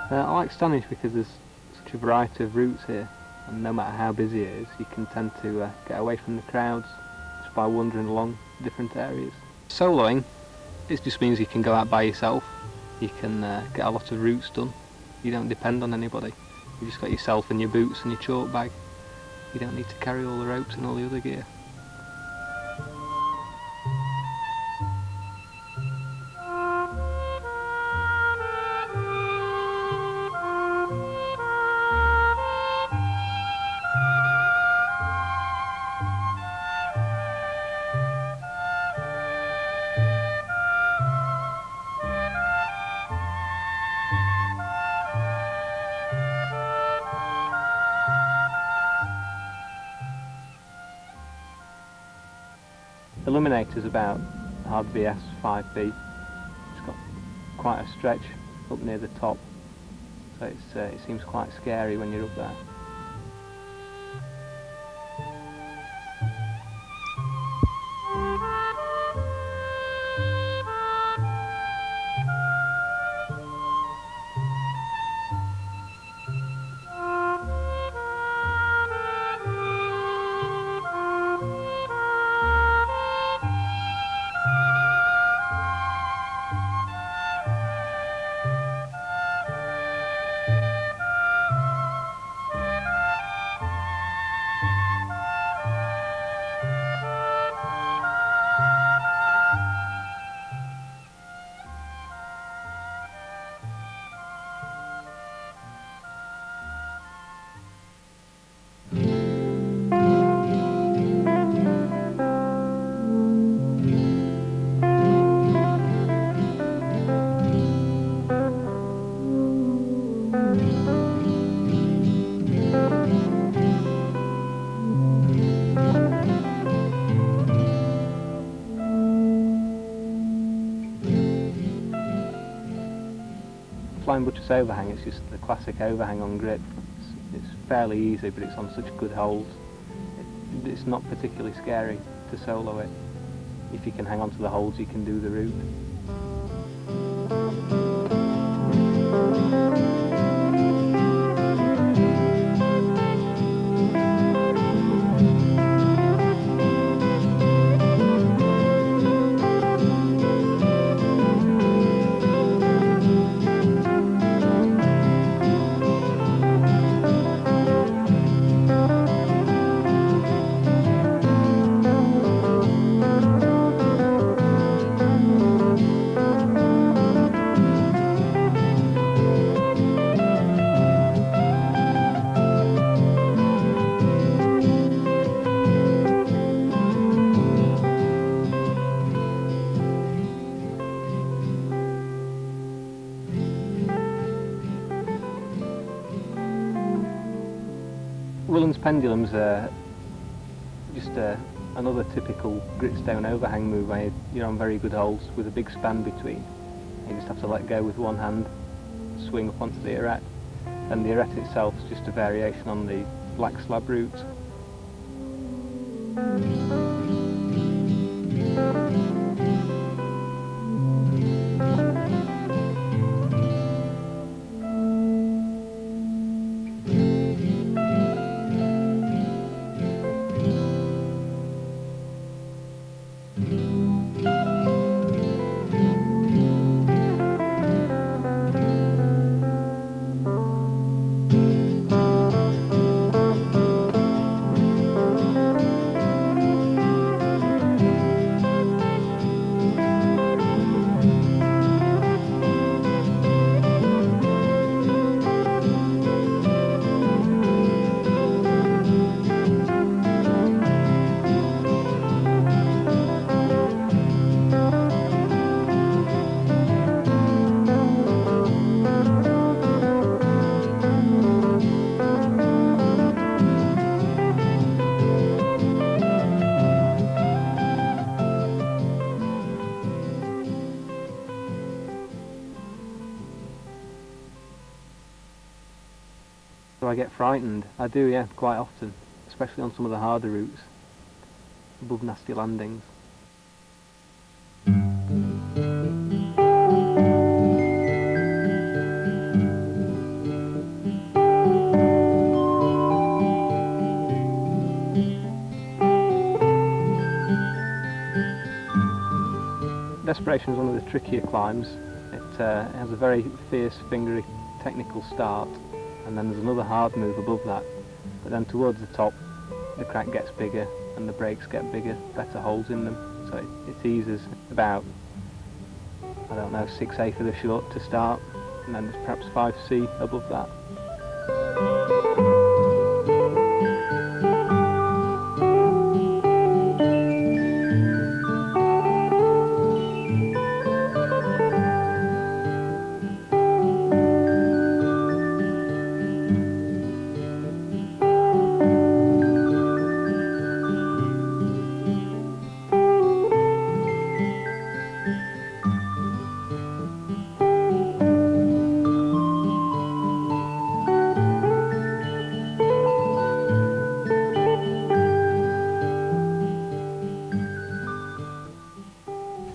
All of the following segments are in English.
I like Stanage because there's such a variety of routes here, and no matter how busy it is, you can tend to get away from the crowds just by wandering along different areas. Soloing, it just means you can go out by yourself, you can get a lot of routes done, you don't depend on anybody. You've just got yourself and your boots and your chalk bag. You don't need to carry all the ropes and all the other gear. Illuminate is about hard VS 5B. It's got quite a stretch up near the top, so it seems quite scary when you're up there. Flying buttress overhang, it's just the classic overhang on grit. It's fairly easy, but it's on such good holds. It's not particularly scary to solo it. If you can hang on to the holds, you can do the route. Pendulums are just another typical gritstone overhang move where you're on very good holds with a big span between. You just have to let go with one hand, swing up onto the arete, and the arete itself is just a variation on the black slab route. Do I get frightened? I do, yeah, quite often, especially on some of the harder routes, above nasty landings. Desperation is one of the trickier climbs. It has a very fierce, fingery, technical start, and then there's another hard move above that. But then towards the top, the crack gets bigger and the breaks get bigger, better holes in them. So it eases about, I don't know, 6A for the short to start, and then there's perhaps 5C above that.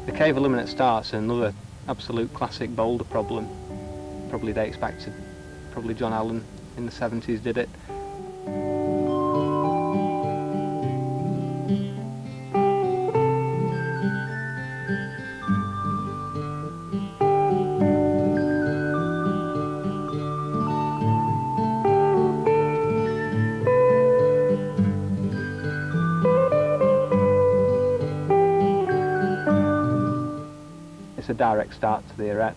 The cave illuminate starts another absolute classic boulder problem. Probably dates back to John Allen in the 70s did it. It's a direct start to the arete,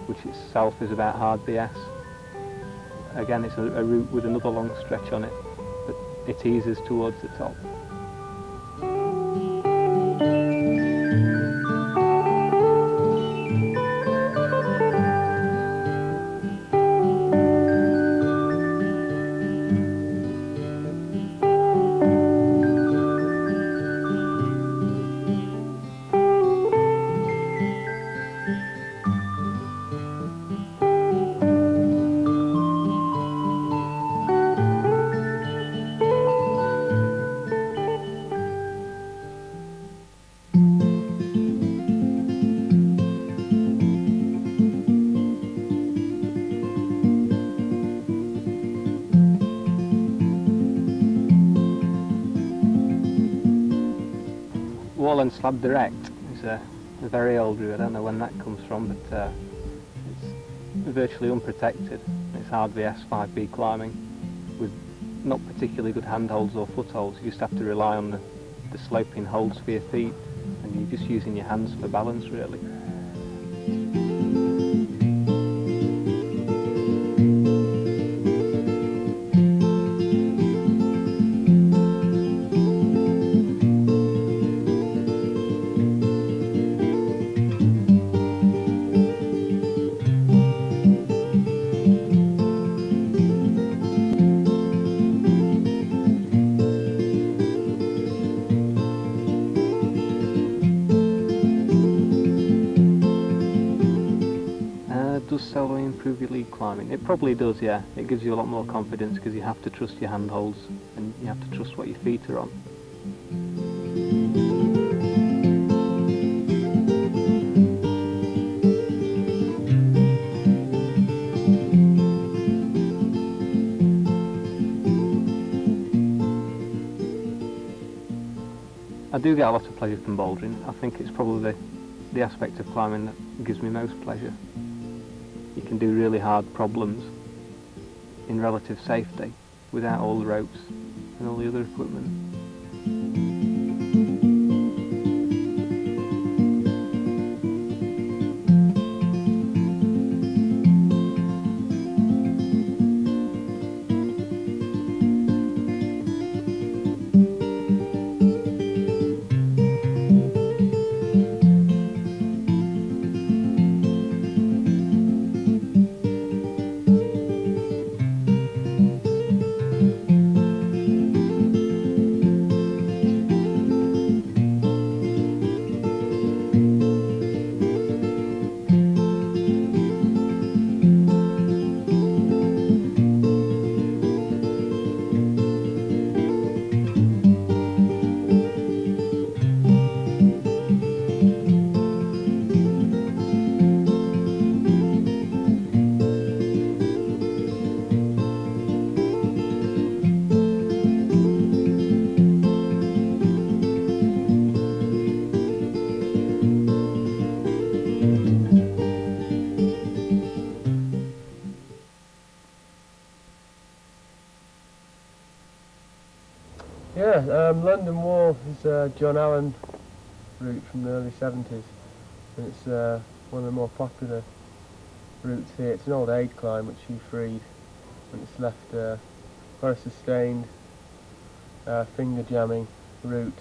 which itself is about hard BS. Again, it's a route with another long stretch on it, but it eases towards the top. Wall and slab direct is a very old route. I don't know when that comes from, but it's virtually unprotected. It's hard VS 5B climbing with not particularly good handholds or footholds. You just have to rely on the sloping holds for your feet, and you're just using your hands for balance really. Does soloing improve your lead climbing? It probably does, yeah. It gives you a lot more confidence because you have to trust your handholds and you have to trust what your feet are on. I do get a lot of pleasure from bouldering. I think it's probably the aspect of climbing that gives me most pleasure. You can do really hard problems in relative safety without all the ropes and all the other equipment. London Wall is a John Allen route from the early 70s, and it's one of the more popular routes here. It's an old aid climb which he freed, and it's left quite a sustained finger jamming route.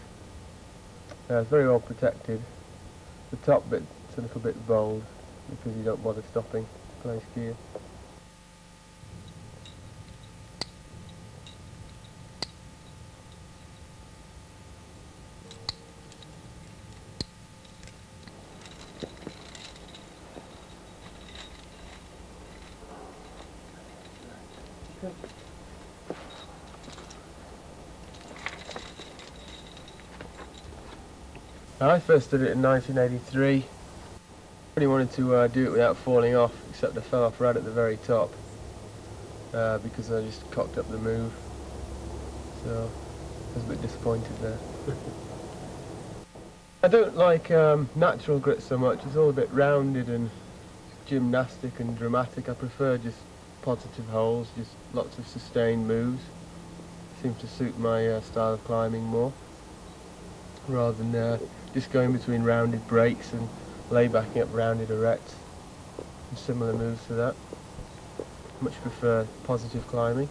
It's very well protected. The top bit's a little bit bold because you don't bother stopping to place gear. I first did it in 1983. I really wanted to do it without falling off, except I fell off right at the very top because I just cocked up the move. So I was a bit disappointed there. I don't like natural grit so much. It's all a bit rounded and gymnastic and dramatic. I prefer just positive holes, just lots of sustained moves. Seems to suit my style of climbing more, rather than just going between rounded breaks and lay-backing up rounded arêtes and similar moves to that. Much prefer positive climbing.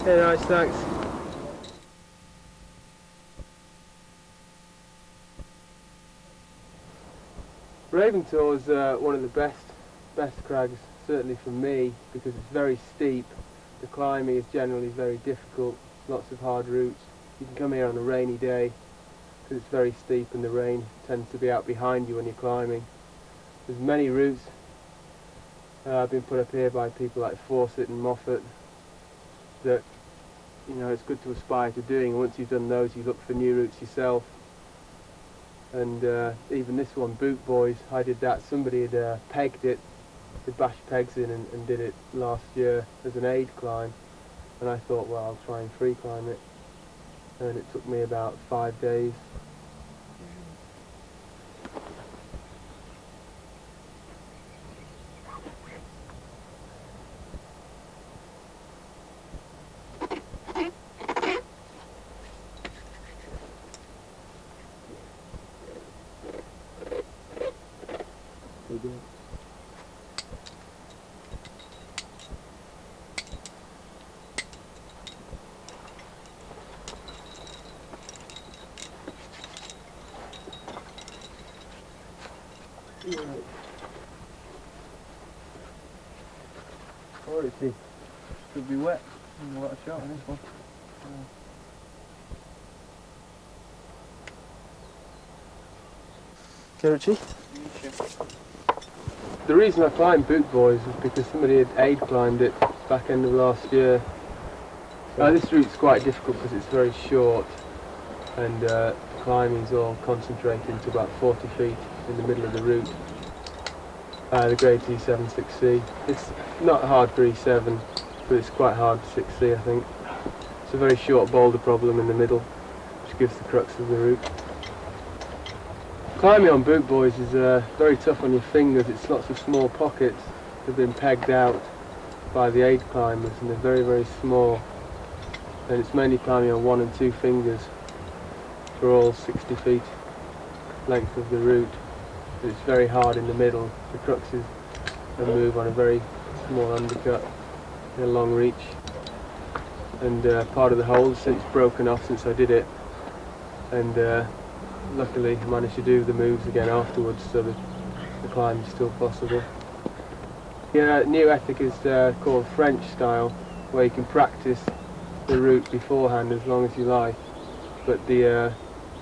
Yeah, nice, thanks. Ravenshaw is one of the best crags, certainly for me, because it's very steep. The climbing is generally very difficult, lots of hard routes. You can come here on a rainy day because it's very steep and the rain tends to be out behind you when you're climbing. There's many routes been put up here by people like Fawcett and Moffat that, you know, it's good to aspire to doing. And once you've done those, you look for new routes yourself. And even this one, Boot Boys, I did that. Somebody had pegged it, they bashed pegs in and did it last year as an aid climb. And I thought, well, I'll try and free climb it. And it took me about 5 days. Right. Quality. Could be wet. There's a lot of shot on this one. Okay, Richie. The reason I climbed Boot Boys was because somebody had aid climbed it back end of last year. This route's quite difficult because it's very short and the climbing is all concentrated into about 40 feet in the middle of the route. The grade E7 6C. It's not hard for E7, but it's quite hard for 6C, I think. It's a very short boulder problem in the middle, which gives the crux of the route. Climbing on Boot Boys is very tough on your fingers. It's lots of small pockets that have been pegged out by the aid climbers, and they're very, very small. And it's mainly climbing on 1 and 2 fingers for all 60 feet length of the route. It's very hard in the middle. The crux is a move on a very small undercut in a long reach. And part of the hole since broken off since I did it. And luckily I managed to do the moves again afterwards, so the climb is still possible. The new ethic is called French style, where you can practice the route beforehand as long as you like, but the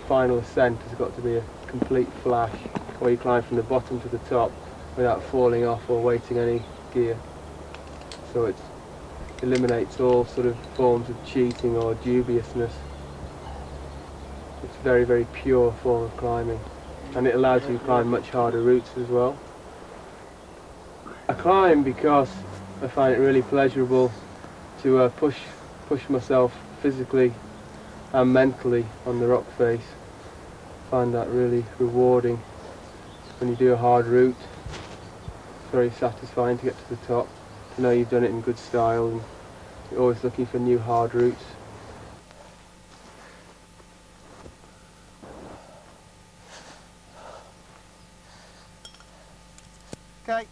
final ascent has got to be a complete flash, where you climb from the bottom to the top without falling off or weighting any gear. So it eliminates all sort of forms of cheating or dubiousness. It's a very, very pure form of climbing, and it allows you to climb much harder routes as well. I climb because I find it really pleasurable to push myself physically and mentally on the rock face. I find that really rewarding. When you do a hard route, it's very satisfying to get to the top, to know you've done it in good style, and you're always looking for new hard routes. Okay.